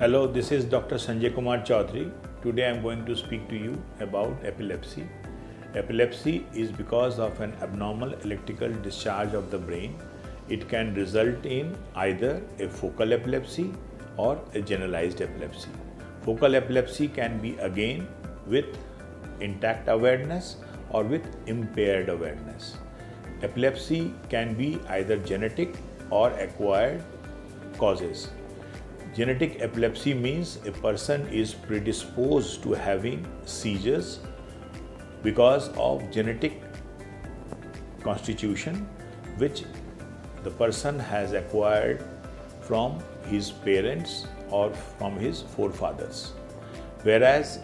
Hello, this is Dr. Sanjay Kumar Chaudhary. Today I am going to speak to you about epilepsy. Epilepsy is because of an abnormal electrical discharge of the brain. It can result in either a focal epilepsy or a generalized epilepsy. Focal epilepsy can be again with intact awareness or with impaired awareness. Epilepsy can be either genetic or acquired causes. Genetic epilepsy means a person is predisposed to having seizures because of genetic constitution which the person has acquired from his parents or from his forefathers. Whereas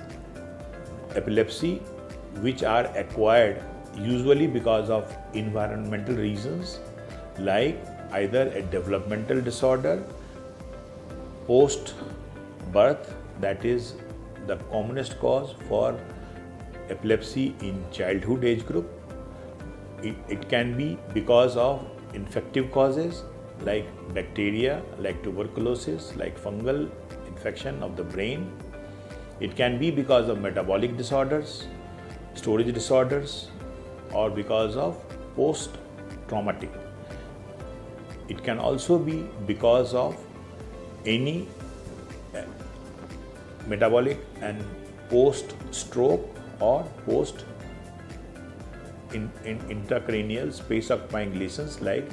epilepsy which are acquired usually because of environmental reasons like either a developmental disorder post birth, that is the commonest cause for epilepsy in childhood age group. It can be because of infective causes like bacteria, like tuberculosis, like fungal infection of the brain. It can be because of metabolic disorders, storage disorders, or because of post-traumatic. It can also be because of any metabolic and post-stroke or intracranial space-occupying lesions like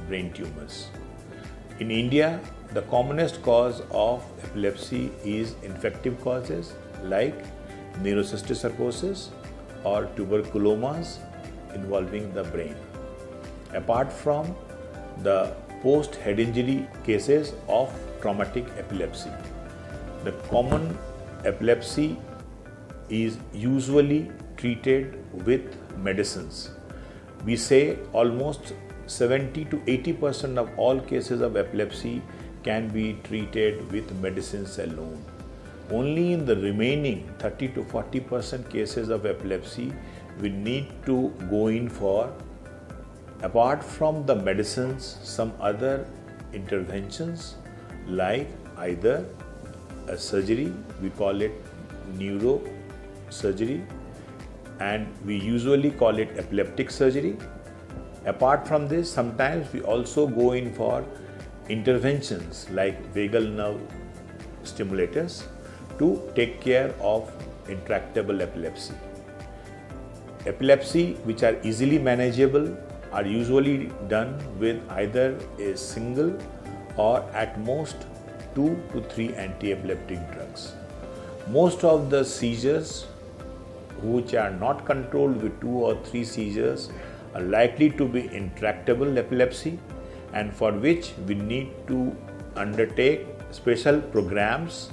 brain tumors. In India, the commonest cause of epilepsy is infective causes like neurocysticercosis or tuberculomas involving the brain. Apart from the post-head injury cases of traumatic epilepsy, the common epilepsy is usually treated with medicines. We say almost 70 to 80% of all cases of epilepsy can be treated with medicines alone. Only in the remaining 30 to 40% cases of epilepsy, we need to go in for, apart from the medicines, some other interventions like either a surgery, we call it neurosurgery, and we usually call it epileptic surgery. Apart from this, sometimes we also go in for interventions like vagal nerve stimulators to take care of intractable epilepsy. Epilepsy which are easily manageable are usually done with either a single or at most 2 to 3 anti-epileptic drugs. Most of the seizures which are not controlled with 2 or 3 seizures are likely to be intractable epilepsy, and for which we need to undertake special programs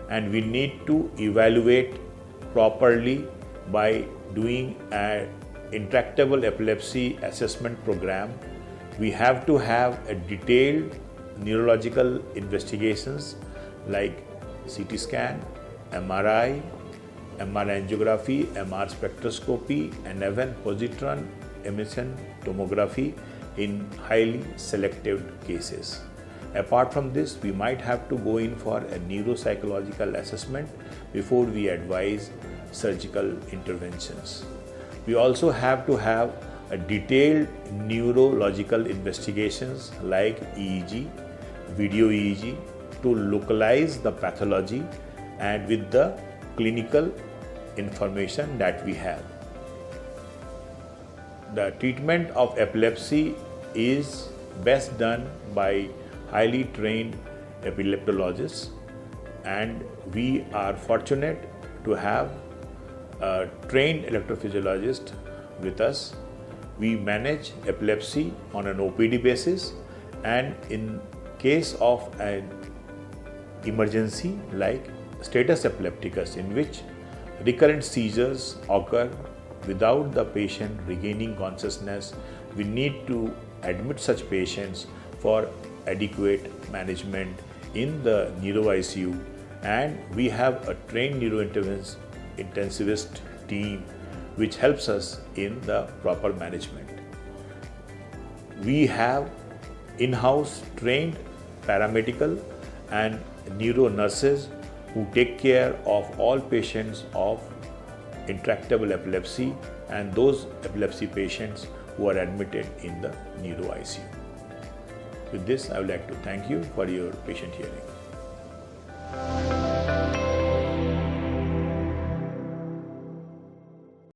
and we need to evaluate properly by doing an intractable epilepsy assessment program. We have to have a detailed neurological investigations like CT scan, MRI, MR angiography, MR spectroscopy, and even positron emission tomography in highly selective cases. Apart from this, we might have to go in for a neuropsychological assessment before we advise surgical interventions. We also have to have a detailed neurological investigations like EEG, video EEG to localize the pathology and with the clinical information that we have. The treatment of epilepsy is best done by highly trained epileptologists, and we are fortunate to have a trained electrophysiologist with us. We manage epilepsy on an OPD basis, and in case of an emergency like status epilepticus, in which recurrent seizures occur without the patient regaining consciousness, we need to admit such patients for adequate management in the neuro ICU, and we have a trained neurointensivist team which helps us in the proper management. We have in-house trained paramedical and neuro nurses who take care of all patients of intractable epilepsy and those epilepsy patients who are admitted in the neuro ICU. With this, I would like to thank you for your patient hearing.